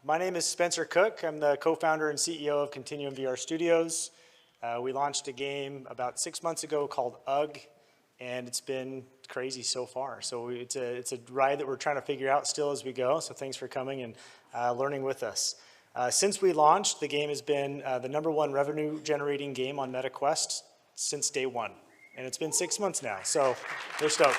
My name is Spencer Cook. I'm the co-founder and CEO of Continuum VR Studios. We launched a game about 6 months ago called UGG, and it's been crazy so far. So it's a ride that we're trying to figure out still as we go. So thanks for coming and learning with us. Since we launched, the game has been the #1 revenue-generating game on MetaQuest since day one. And it's been 6 months now, so we're stoked.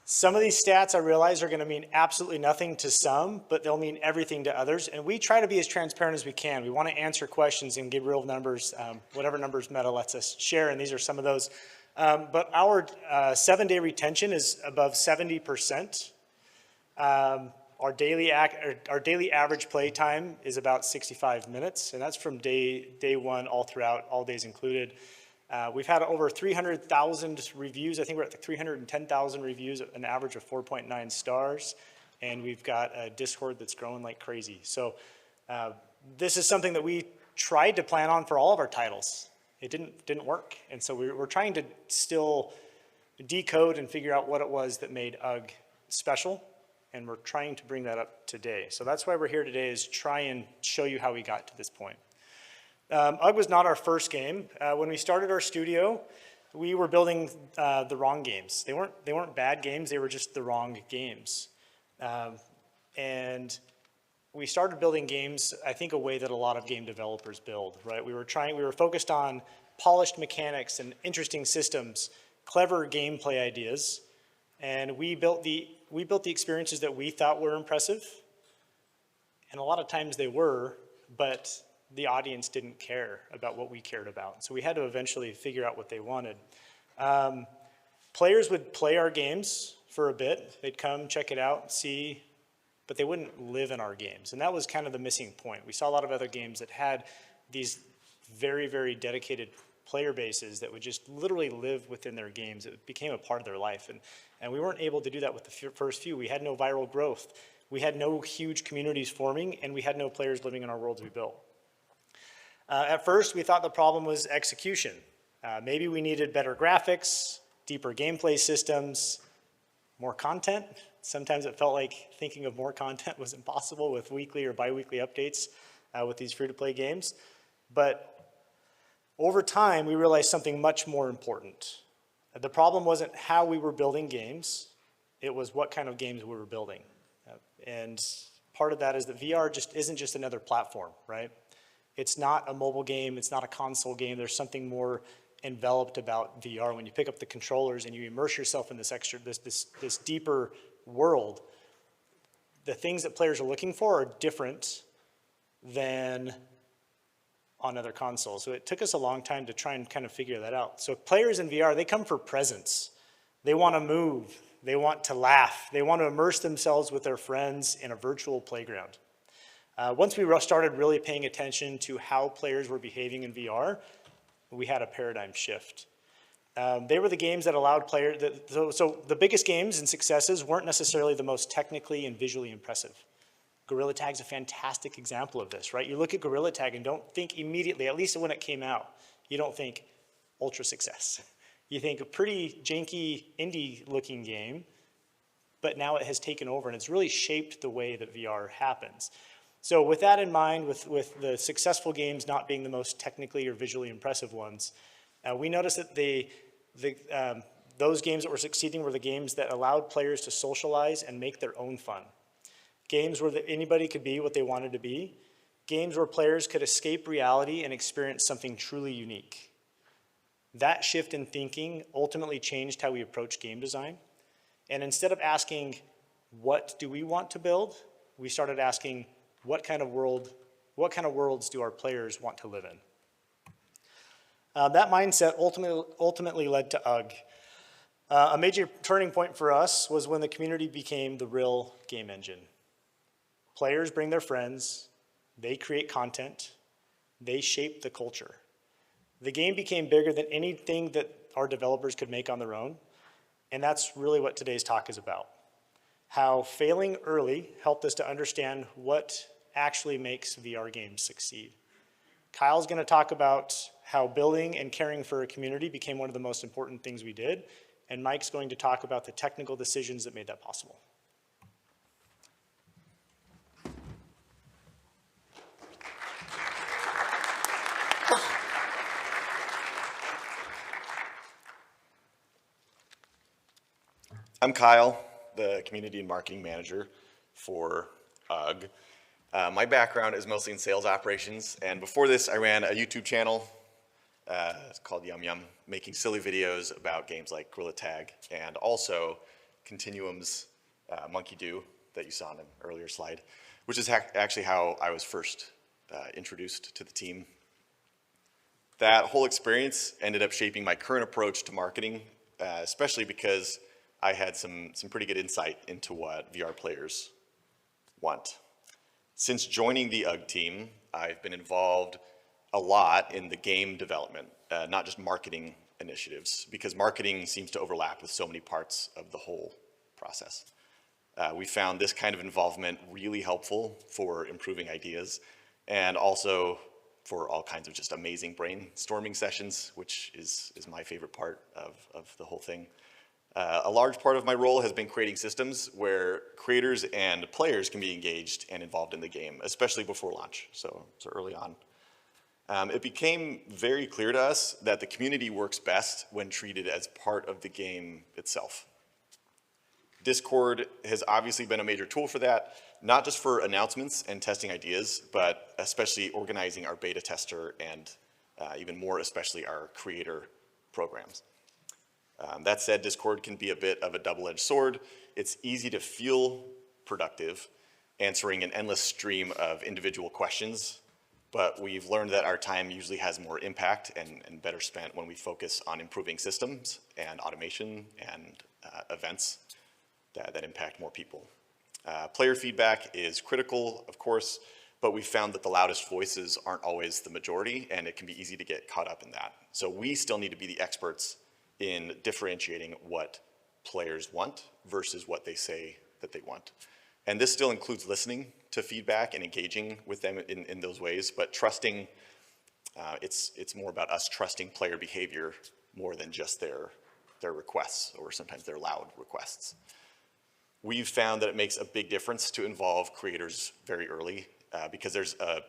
Some of these stats I realize are going to mean absolutely nothing to some, but they'll mean everything to others. And we try to be as transparent as we can. We want to answer questions and give real numbers, whatever numbers Meta lets us share, and these are some of those. But our 7-day retention is above 70%. Our daily average play time is about 65 minutes, and that's from day one all throughout, all days included. We've had over 300,000 reviews. I think we're at 310,000 reviews, an average of 4.9 stars. And we've got a Discord that's growing like crazy. So this is something that we tried to plan on for all of our titles. It didn't work. And so we're trying to still decode and figure out what it was that made UGG special. And we're trying to bring that up today. So that's why we're here today, is try and show you how we got to this point. UGG was not our first game. When we started our studio, we were building the wrong games. They weren't bad games, they were just the wrong games. And we started building games, I think, a way that a lot of game developers build, right? We were focused on polished mechanics and interesting systems, clever gameplay ideas, and we built the experiences that we thought were impressive. And a lot of times they were, but the audience didn't care about what we cared about. So we had to eventually figure out what they wanted. Players would play our games for a bit. They'd come, check it out, see, but they wouldn't live in our games. And that was kind of the missing point. We saw a lot of other games that had these very, very dedicated player bases that would just literally live within their games. It became a part of their life. And we weren't able to do that with the first few. We had no viral growth. We had no huge communities forming, and we had no players living in our worlds we built. At first, we thought the problem was execution. Maybe we needed better graphics, deeper gameplay systems, more content. Sometimes it felt like thinking of more content was impossible with weekly or bi-weekly updates with these free-to-play games. But over time, we realized something much more important. The problem wasn't how we were building games, it was what kind of games we were building. And part of that is that VR just isn't just another platform, right? It's not a mobile game, it's not a console game. There's something more enveloped about VR. When you pick up the controllers and you immerse yourself in this deeper world, the things that players are looking for are different than on other consoles. So it took us a long time to try and kind of figure that out. So players in VR, they come for presence. They want to move, they want to laugh, they want to immerse themselves with their friends in a virtual playground. Once we started really paying attention to how players were behaving in VR, we had a paradigm shift. They were the games that allowed players, so the biggest games and successes weren't necessarily the most technically and visually impressive. Gorilla Tag's a fantastic example of this, right? You look at Gorilla Tag and don't think immediately, at least when it came out, you don't think ultra success. You think a pretty janky indie looking game, but now it has taken over and it's really shaped the way that VR happens. So with that in mind, with the successful games not being the most technically or visually impressive ones, we noticed that those games that were succeeding were the games that allowed players to socialize and make their own fun. Games where anybody could be what they wanted to be. Games where players could escape reality and experience something truly unique. That shift in thinking ultimately changed how we approach game design. And instead of asking, what do we want to build? We started asking, what kind of worlds do our players want to live in? That mindset ultimately led to UGG. A major turning point for us was when the community became the real game engine. Players bring their friends, they create content, they shape the culture. The game became bigger than anything that our developers could make on their own, and that's really what today's talk is about. How failing early helped us to understand what actually makes VR games succeed. Kyle's going to talk about how building and caring for a community became one of the most important things we did, and Mike's going to talk about the technical decisions that made that possible. I'm Kyle, the Community and Marketing Manager for UGG. My background is mostly in sales operations, and before this I ran a YouTube channel it's called Yum Yum, making silly videos about games like Gorilla Tag, and also Continuum's Monkey Do that you saw in an earlier slide, which is actually how I was first introduced to the team. That whole experience ended up shaping my current approach to marketing, especially because I had some pretty good insight into what VR players want. Since joining the UGG team, I've been involved a lot in the game development, not just marketing initiatives, because marketing seems to overlap with so many parts of the whole process. We found this kind of involvement really helpful for improving ideas, and also for all kinds of just amazing brainstorming sessions, which is my favorite part of the whole thing. A large part of my role has been creating systems where creators and players can be engaged and involved in the game, especially before launch, so early on. It became very clear to us that the community works best when treated as part of the game itself. Discord has obviously been a major tool for that, not just for announcements and testing ideas, but especially organizing our beta tester and even more especially our creator programs. That said, Discord can be a bit of a double-edged sword. It's easy to feel productive, answering an endless stream of individual questions, but we've learned that our time usually has more impact and better spent when we focus on improving systems and automation and events that impact more people. Player feedback is critical, of course, but we found that the loudest voices aren't always the majority, and it can be easy to get caught up in that. So we still need to be the experts in differentiating what players want versus what they say that they want. And this still includes listening to feedback and engaging with them in those ways, but trusting, it's more about us trusting player behavior more than just their requests, or sometimes their loud requests. We've found that it makes a big difference to involve creators very early, because there's a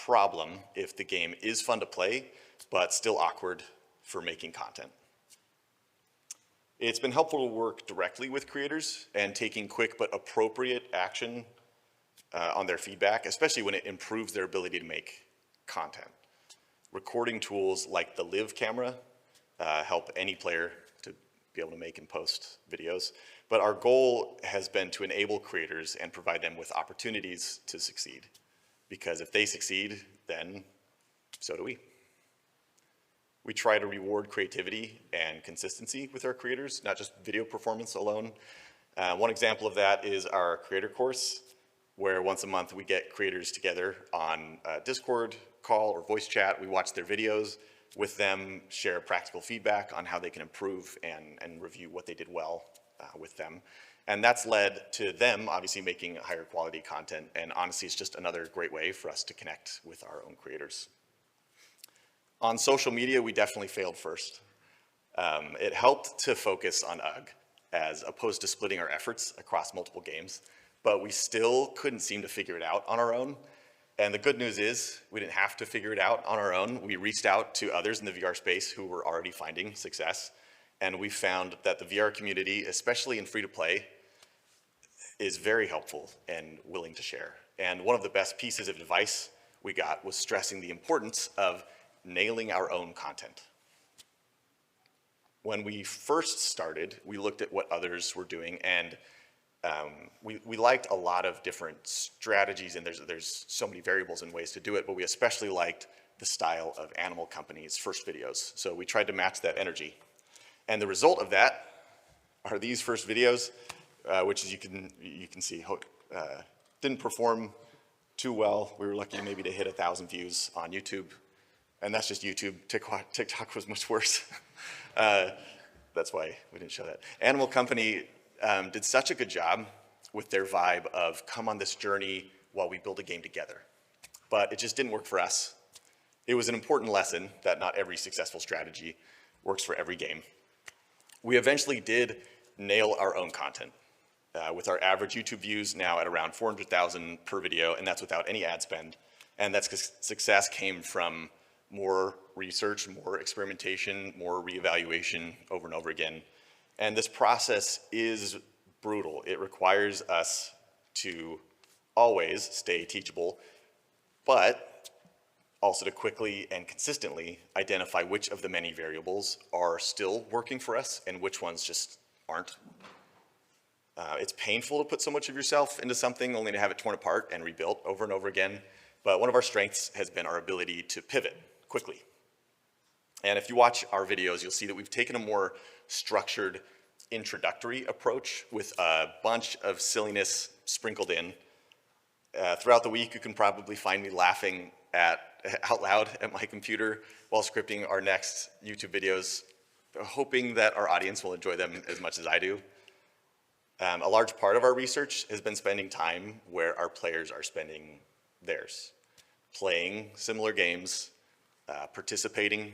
problem if the game is fun to play, but still awkward for making content. It's been helpful to work directly with creators and taking quick but appropriate action on their feedback, especially when it improves their ability to make content. Recording tools like the Live camera help any player to be able to make and post videos, but our goal has been to enable creators and provide them with opportunities to succeed, because if they succeed, then so do we. We try to reward creativity and consistency with our creators, not just video performance alone. One example of that is our creator course, where once a month we get creators together on a Discord call or voice chat. We watch their videos with them, share practical feedback on how they can improve and review what they did well with them. And that's led to them obviously making higher quality content, and honestly it's just another great way for us to connect with our own creators. On social media, we definitely failed first. It helped to focus on UGG as opposed to splitting our efforts across multiple games, but we still couldn't seem to figure it out on our own. And the good news is we didn't have to figure it out on our own. We reached out to others in the VR space who were already finding success, and we found that the VR community, especially in free-to-play, is very helpful and willing to share. And one of the best pieces of advice we got was stressing the importance of nailing our own content. When we first started, we looked at what others were doing, and we liked a lot of different strategies, and there's so many variables and ways to do it, but we especially liked the style of Animal Company's first videos. So we tried to match that energy. And the result of that are these first videos, which as you can see, didn't perform too well. We were lucky maybe to hit 1,000 views on YouTube. And that's just YouTube. TikTok was much worse. That's why we didn't show that. Animal Company did such a good job with their vibe of come on this journey while we build a game together. But it just didn't work for us. It was an important lesson that not every successful strategy works for every game. We eventually did nail our own content, with our average YouTube views now at around 400,000 per video, and that's without any ad spend. And that success came from more research, more experimentation, more reevaluation over and over again. And this process is brutal. It requires us to always stay teachable, but also to quickly and consistently identify which of the many variables are still working for us and which ones just aren't. It's painful to put so much of yourself into something only to have it torn apart and rebuilt over and over again. But one of our strengths has been our ability to pivot quickly. And if you watch our videos, you'll see that we've taken a more structured introductory approach with a bunch of silliness sprinkled in. Throughout the week, you can probably find me laughing out loud at my computer while scripting our next YouTube videos, hoping that our audience will enjoy them as much as I do. A large part of our research has been spending time where our players are spending theirs, playing similar games, participating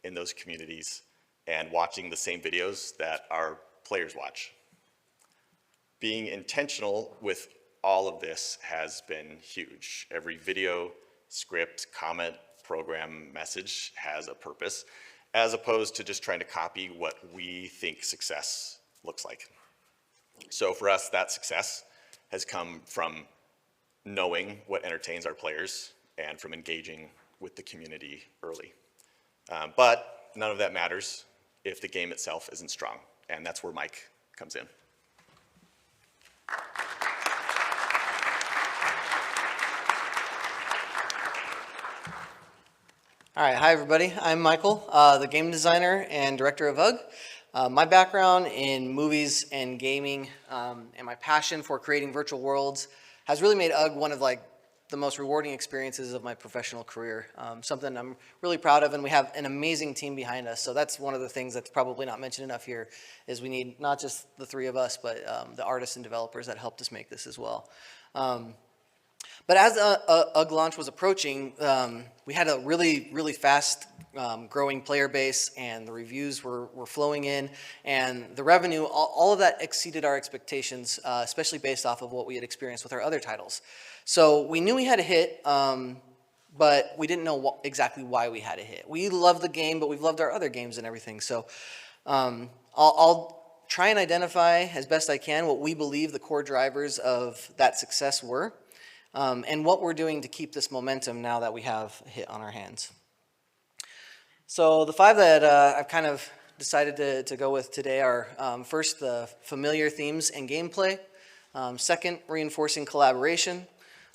in those communities, and watching the same videos that our players watch. Being intentional with all of this has been huge. Every video, script, comment, program, message has a purpose, as opposed to just trying to copy what we think success looks like. So for us, that success has come from knowing what entertains our players and from engaging with the community early. But none of that matters if the game itself isn't strong, and that's where Mike comes in. All right, hi everybody. I'm Michael, the game designer and director of UGG. My background in movies and gaming and my passion for creating virtual worlds has really made UGG one of the most rewarding experiences of my professional career. Something I'm really proud of, and we have an amazing team behind us. So that's one of the things that's probably not mentioned enough here, is we need not just the three of us, but the artists and developers that helped us make this as well. But as UGG launch was approaching, we had a really fast growing player base, and the reviews were flowing in, and the revenue, all of that exceeded our expectations, especially based off of what we had experienced with our other titles. So we knew we had a hit, but we didn't know exactly why we had a hit. We love the game, but we've loved our other games and everything. So I'll try and identify as best I can what we believe the core drivers of that success were. And what we're doing to keep this momentum now that we have a hit on our hands. So the 5 that I've kind of decided to go with today are, first, the familiar themes and gameplay. Second, reinforcing collaboration.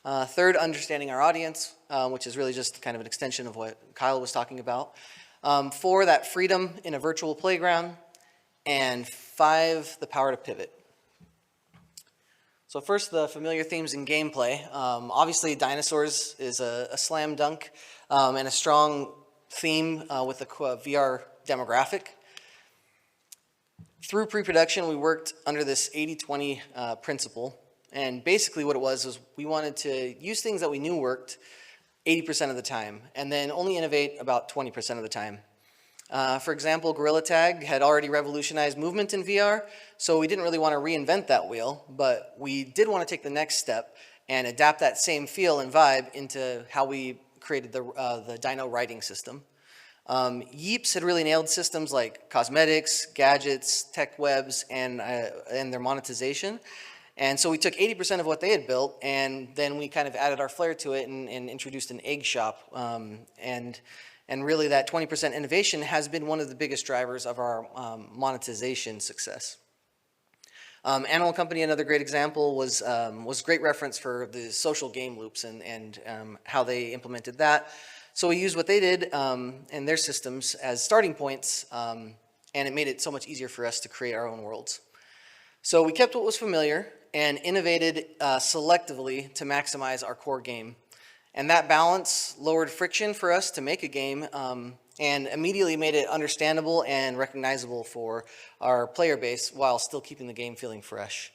Third, understanding our audience, which is really just kind of an extension of what Kyle was talking about. 4, that freedom in a virtual playground. And 5, the power to pivot. So first, the familiar themes in gameplay. Obviously, dinosaurs is a slam dunk and a strong theme with the VR demographic. Through pre-production, we worked under this 80-20 principle. And basically what it was we wanted to use things that we knew worked 80% of the time, and then only innovate about 20% of the time. For example, Gorilla Tag had already revolutionized movement in VR, so we didn't really want to reinvent that wheel, but we did want to take the next step and adapt that same feel and vibe into how we created the Dino writing system. Yeeps had really nailed systems like cosmetics, gadgets, tech webs, and their monetization. And so we took 80% of what they had built, and then we kind of added our flair to it and introduced an egg shop. And really that 20% innovation has been one of the biggest drivers of our monetization success. Animal Company, another great example, was great reference for the social game loops and how they implemented that. So we used what they did and their systems as starting points, and it made it so much easier for us to create our own worlds. So we kept what was familiar and innovated selectively to maximize our core game. And that balance lowered friction for us to make a game and immediately made it understandable and recognizable for our player base while still keeping the game feeling fresh.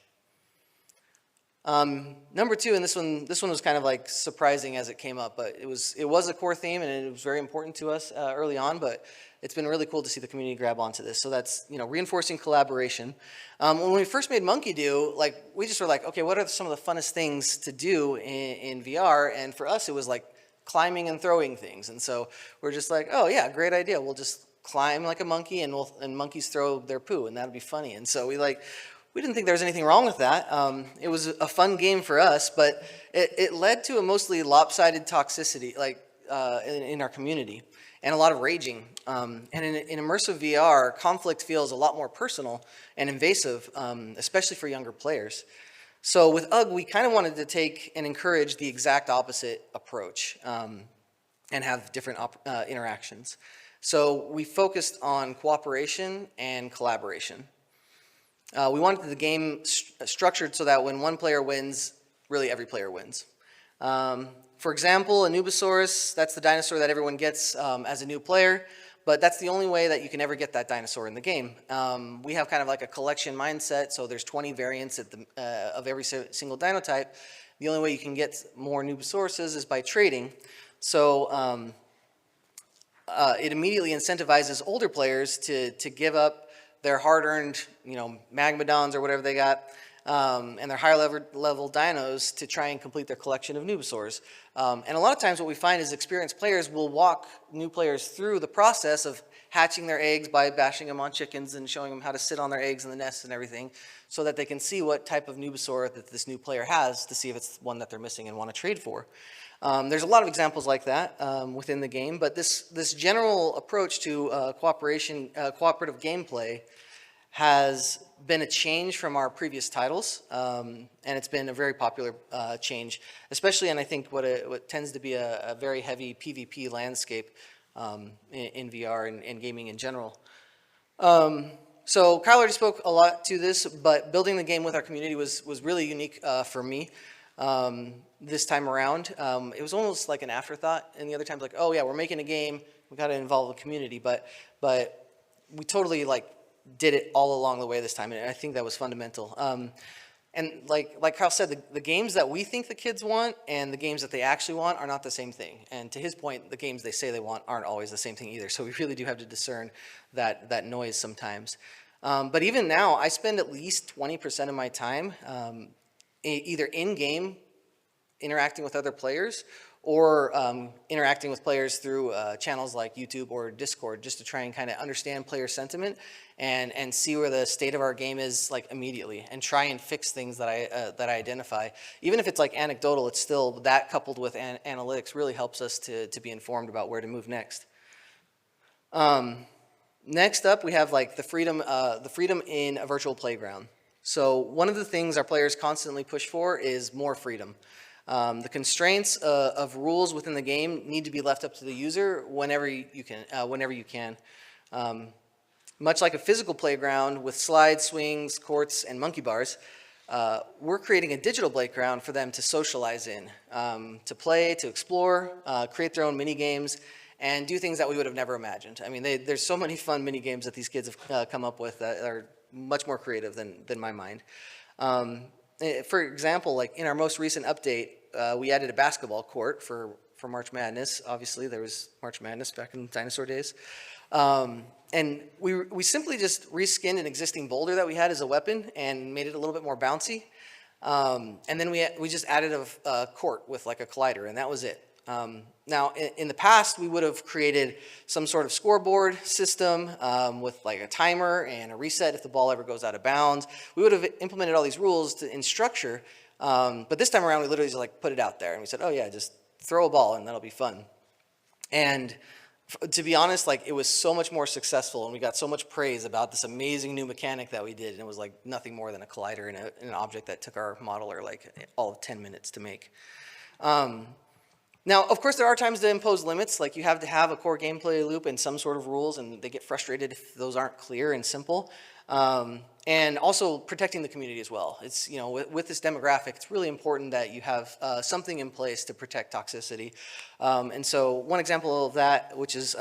Number 2, and this one was kind of like surprising as it came up, but it was a core theme and it was very important to us early on, but it's been really cool to see the community grab onto this. So that's, reinforcing collaboration. When we first made Monkey Do, like, we just were like, okay, what are some of the funnest things to do in VR? And for us, it was like climbing and throwing things. And so we're just like, oh yeah, great idea. We'll just climb like a monkey, and monkeys throw their poo, and that'd be funny. And so we didn't think there was anything wrong with that. It was a fun game for us, but it led to a mostly lopsided toxicity, like in our community, and a lot of raging. And in immersive VR, conflict feels a lot more personal and invasive, especially for younger players. So with UGG, we kind of wanted to take and encourage the exact opposite approach and have different interactions. So we focused on cooperation and collaboration. We wanted the game structured so that when one player wins, really every player wins. For example, Anubisaurus, that's the dinosaur that everyone gets as a new player, but that's the only way that you can ever get that dinosaur in the game. We have kind of like a collection mindset, so there's 20 variants of every single dino type. The only way you can get more Anubisauruses is by trading. So it immediately incentivizes older players to give up their hard-earned, Magmadons or whatever they got, and their higher level dinos to try and complete their collection of Nubisaurs. And a lot of times what we find is experienced players will walk new players through the process of hatching their eggs by bashing them on chickens and showing them how to sit on their eggs in the nest and everything, so that they can see what type of Nubisaur that this new player has to see if it's one that they're missing and want to trade for. There's a lot of examples like that within the game, but this general approach to cooperative gameplay has been a change from our previous titles, and it's been a very popular change, especially in, I think, what tends to be a very heavy PvP landscape in VR and gaming in general. So Kyle already spoke a lot to this, but building the game with our community was really unique for me. This time around, it was almost like an afterthought, and the other times like, oh yeah, we're making a game, we got to involve the community, but we totally did it all along the way this time, and I think that was fundamental. And like Kyle said, the games that we think the kids want and the games that they actually want are not the same thing. And to his point, the games they say they want aren't always the same thing either. So we really do have to discern that noise sometimes. But even now, I spend at least 20% of my time either in-game interacting with other players or interacting with players through channels like YouTube or Discord, just to try and kind of understand player sentiment and see where the state of our game is immediately, and try and fix things that I identify. Even if it's anecdotal, it's still that coupled with analytics really helps us to be informed about where to move next. Next up, we have the freedom in a virtual playground. So one of the things our players constantly push for is more freedom. The constraints of rules within the game need to be left up to the user whenever you can. Much like a physical playground with slides, swings, courts, and monkey bars, we're creating a digital playground for them to socialize in, to play, to explore, create their own mini games, and do things that we would have never imagined. I mean, there's so many fun mini games that these kids have come up with that are much more creative than my mind. For example, in our most recent update, we added a basketball court for March Madness. Obviously, there was March Madness back in dinosaur days. And we simply just reskinned an existing boulder that we had as a weapon and made it a little bit more bouncy. And then we just added a court with a collider, and that was it. Now, in the past, we would have created some sort of scoreboard system with a timer and a reset if the ball ever goes out of bounds. We would have implemented all these rules in structure, but this time around, we literally just put it out there, and we said, oh yeah, just throw a ball, and that'll be fun. And to be honest, it was so much more successful, and we got so much praise about this amazing new mechanic that we did, and it was nothing more than a collider and an object that took our modeler all of 10 minutes to make. Now, of course, there are times to impose limits, you have to have a core gameplay loop and some sort of rules, and they get frustrated if those aren't clear and simple. And also protecting the community as well. It's, with this demographic, it's really important that you have something in place to protect toxicity. And so one example of that, which is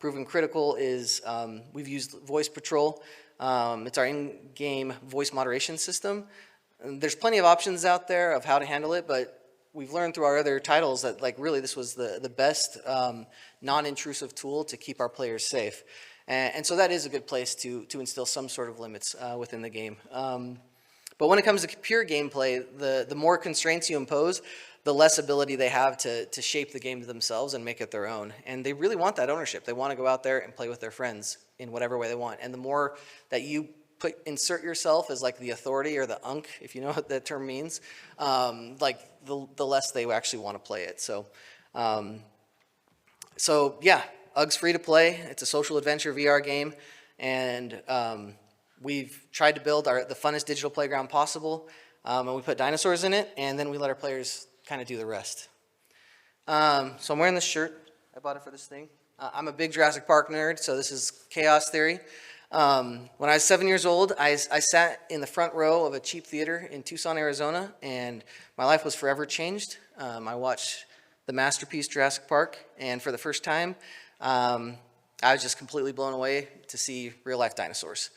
proven critical, is we've used Voice Patrol. It's our in-game voice moderation system. And there's plenty of options out there of how to handle it, but we've learned through our other titles that like really this was the best non-intrusive tool to keep our players safe. And so that is a good place to instill some sort of limits within the game. But when it comes to pure gameplay, the more constraints you impose, the less ability they have to shape the game to themselves and make it their own. And they really want that ownership. They want to go out there and play with their friends in whatever way they want. And the more that you insert yourself as like the authority or the unk, if you know what that term means, like the less they actually want to play it. So yeah, UGG's free to play. It's a social adventure VR game, and we've tried to build the funnest digital playground possible, and we put dinosaurs in it, and then we let our players kind of do the rest. So I'm wearing this shirt. I bought it for this thing. I'm a big Jurassic Park nerd, so this is Chaos Theory. When I was 7 years old, I sat in the front row of a cheap theater in Tucson, Arizona, and my life was forever changed. I watched the masterpiece Jurassic Park, and for the first time, I was just completely blown away to see real-life dinosaurs.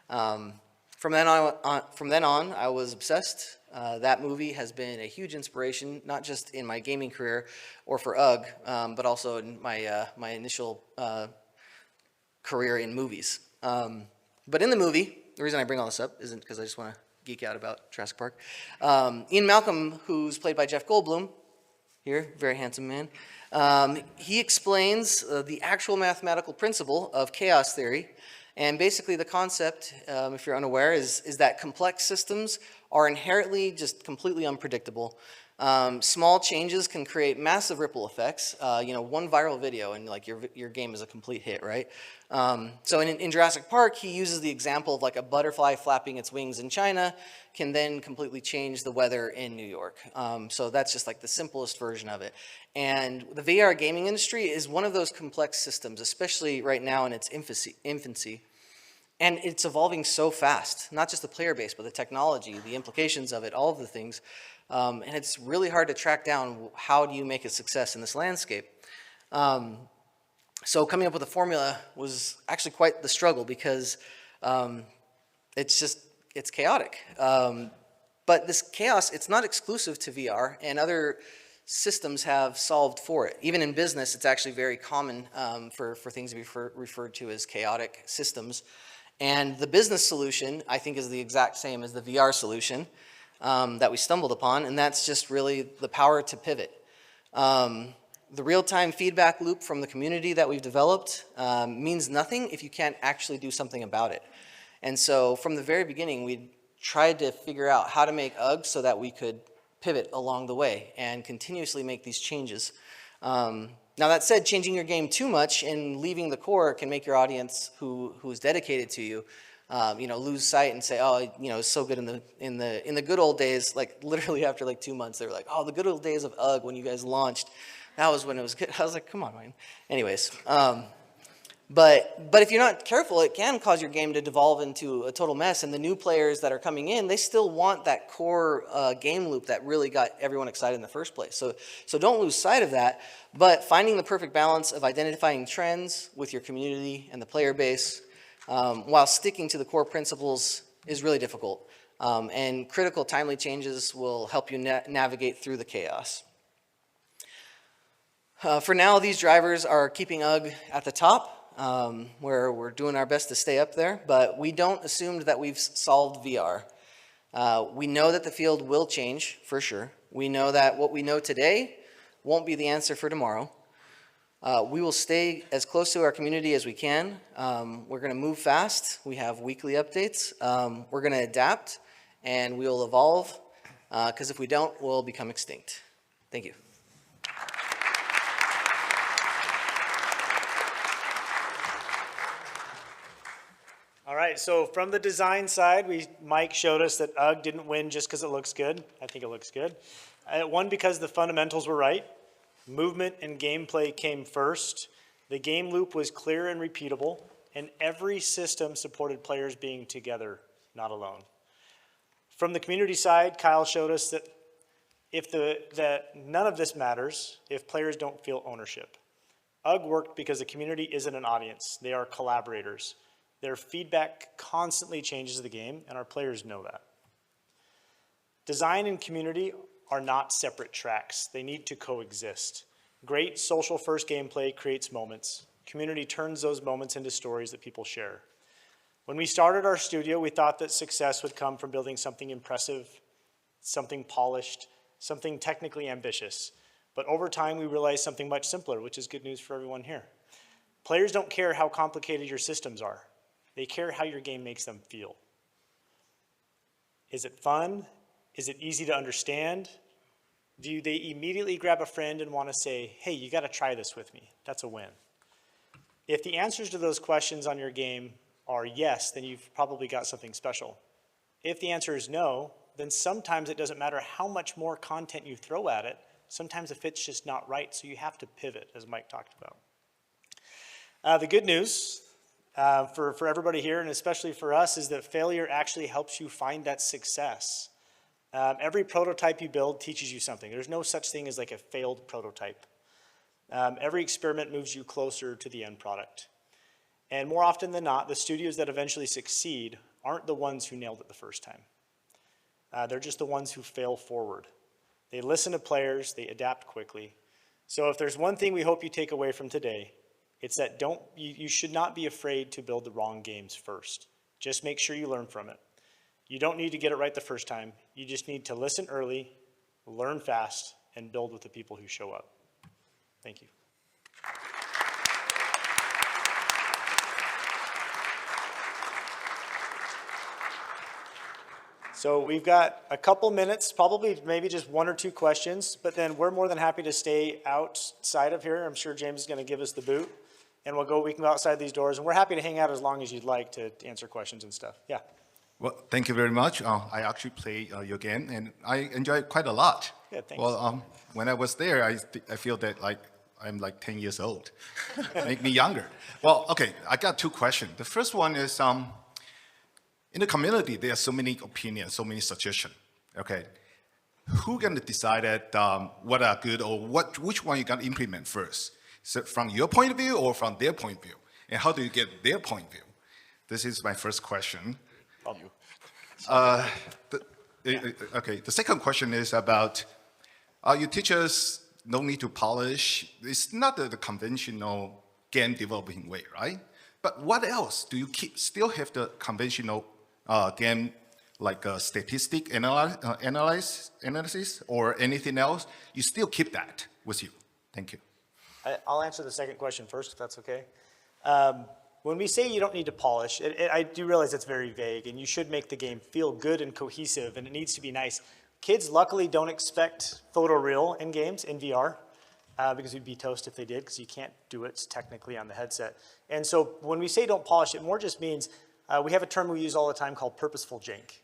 From then on, I was obsessed. That movie has been a huge inspiration, not just in my gaming career or for UGG, but also in my initial career in movies. But in the movie, the reason I bring all this up isn't because I just want to geek out about Jurassic Park. Ian Malcolm, who's played by Jeff Goldblum, here, very handsome man, he explains the actual mathematical principle of chaos theory. And basically the concept, if you're unaware, is that complex systems are inherently just completely unpredictable. Small changes can create massive ripple effects. One viral video and like your game is a complete hit, right? So in Jurassic Park, he uses the example of like a butterfly flapping its wings in China can then completely change the weather in New York. So that's just like the simplest version of it. And the VR gaming industry is one of those complex systems, especially right now in its infancy. And it's evolving so fast, not just the player base, but the technology, the implications of it, all of the things. And it's really hard to track down how do you make a success in this landscape. So coming up with a formula was actually quite the struggle because it's chaotic. But this chaos, it's not exclusive to VR, and other systems have solved for it. Even in business, it's actually very common for things to be referred to as chaotic systems. And the business solution, I think, is the exact same as the VR solution that we stumbled upon, and that's just really the power to pivot. The real-time feedback loop from the community that we've developed means nothing if you can't actually do something about it. And so from the very beginning, we tried to figure out how to make UGG so that we could pivot along the way and continuously make these changes. Now that said, changing your game too much and leaving the core can make your audience who's dedicated to you, lose sight and say, oh, it's so good in the good old days. Like literally after like 2 months, they were like, oh, the good old days of UGG when you guys launched. That was when it was good. I was like, come on, man. Anyways, but if you're not careful, it can cause your game to devolve into a total mess. And the new players that are coming in, they still want that core game loop that really got everyone excited in the first place. So don't lose sight of that. But finding the perfect balance of identifying trends with your community and the player base while sticking to the core principles is really difficult. And critical, timely changes will help you navigate through the chaos. For now, these drivers are keeping UGG at the top, where we're doing our best to stay up there, but we don't assume that we've solved VR. We know that the field will change, for sure. We know that what we know today won't be the answer for tomorrow. We will stay as close to our community as we can. We're going to move fast. We have weekly updates. We're going to adapt, and we will evolve, because if we don't, we'll become extinct. Thank you. All right, so from the design side, Mike showed us that UGG didn't win just because it looks good. I think it looks good. It won because the fundamentals were right. Movement and gameplay came first. The game loop was clear and repeatable, and every system supported players being together, not alone. From the community side, Kyle showed us that that none of this matters if players don't feel ownership. UGG worked because the community isn't an audience. They are collaborators. Their feedback constantly changes the game, and our players know that. Design and community are not separate tracks. They need to coexist. Great social first gameplay creates moments. Community turns those moments into stories that people share. When we started our studio, we thought that success would come from building something impressive, something polished, something technically ambitious. But over time, we realized something much simpler, which is good news for everyone here. Players don't care how complicated your systems are. They care how your game makes them feel. Is it fun? Is it easy to understand? Do they immediately grab a friend and want to say, hey, you got to try this with me? That's a win. If the answers to those questions on your game are yes, then you've probably got something special. If the answer is no, then sometimes it doesn't matter how much more content you throw at it. Sometimes the fit's just not right, so you have to pivot, as Mike talked about. The good news for everybody here, and especially for us, is that failure actually helps you find that success. Every prototype you build teaches you something. There's no such thing as like a failed prototype. Every experiment moves you closer to the end product. And more often than not, the studios that eventually succeed aren't the ones who nailed it the first time. They're just the ones who fail forward. They listen to players, they adapt quickly. So if there's one thing we hope you take away from today, it's that you should not be afraid to build the wrong games first. Just make sure you learn from it. You don't need to get it right the first time. You just need to listen early, learn fast, and build with the people who show up. Thank you. So we've got a couple minutes, probably maybe just one or two questions, but then we're more than happy to stay outside of here. I'm sure James is going to give us the boot, and we can go outside these doors, and we're happy to hang out as long as you'd like to answer questions and stuff. Yeah. Well, thank you very much. I actually play your game, and I enjoy it quite a lot. Yeah, thanks. Well, when I was there, I feel that I'm like 10 years old. Make me younger. Well, okay, I got two questions. The first one is, in the community, there are so many opinions, so many suggestions. Okay, who gonna decide that what are good or which one you gonna implement first? So from your point of view or from their point of view, and how do you get their point of view? This is my first question. Okay, the second question is about you teach us no need to polish. It's not the conventional game developing way, right? But what else do you still have the conventional game like statistic analysis or anything else? You still keep that with you. Thank you. I'll answer the second question first, if that's okay. When we say you don't need to polish, I do realize it's very vague, and you should make the game feel good and cohesive, and it needs to be nice. Kids, luckily, don't expect photoreal in games, in VR, because we'd be toast if they did, because you can't do it technically on the headset. And so when we say don't polish, it more just means we have a term we use all the time called purposeful jank,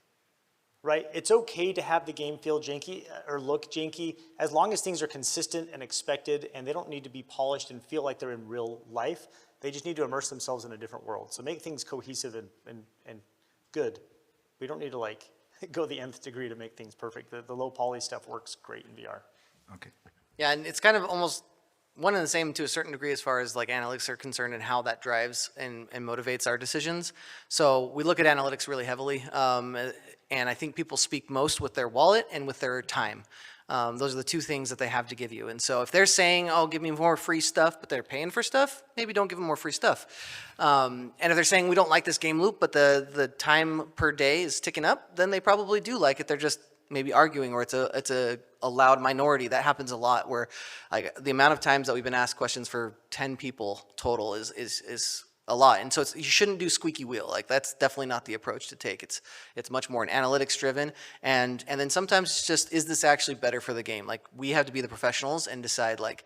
right? It's okay to have the game feel janky or look janky as long as things are consistent and expected, and they don't need to be polished and feel like they're in real life. They just need to immerse themselves in a different world. So make things cohesive and good. We don't need to like go the nth degree to make things perfect. The low poly stuff works great in VR. Okay. Yeah, and it's kind of almost one and the same to a certain degree as far as like analytics are concerned and how that drives and motivates our decisions. So we look at analytics really heavily, and I think people speak most with their wallet and with their time. Those are the two things that they have to give you. And so if they're saying, oh, give me more free stuff, but they're paying for stuff, maybe don't give them more free stuff. And if they're saying we don't like this game loop, but the time per day is ticking up, then they probably do like it. They're just maybe arguing, or it's a loud minority. That happens a lot, where like the amount of times that we've been asked questions for 10 people total is a lot. And so you shouldn't do squeaky wheel. Like that's definitely not the approach to take. It's much more an analytics driven. And then sometimes it's just, is this actually better for the game? Like we have to be the professionals and decide like,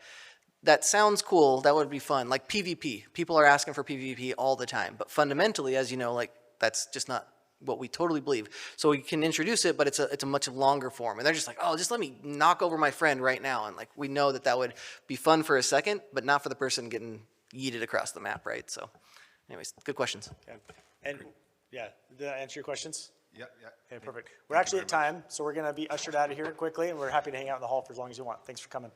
that sounds cool, that would be fun. Like PvP, people are asking for PvP all the time. But fundamentally, as you know, like that's just not what we totally believe. So we can introduce it, but it's a much longer form. And they're just like, oh, just let me knock over my friend right now. And like, we know that would be fun for a second, but not for the person getting yeeted across the map, right? So anyways, good questions. Okay. And yeah, did that answer your questions? Yeah. Okay, perfect. We're actually at time, so we're gonna be ushered out of here quickly, and we're happy to hang out in the hall for as long as you want. Thanks for coming.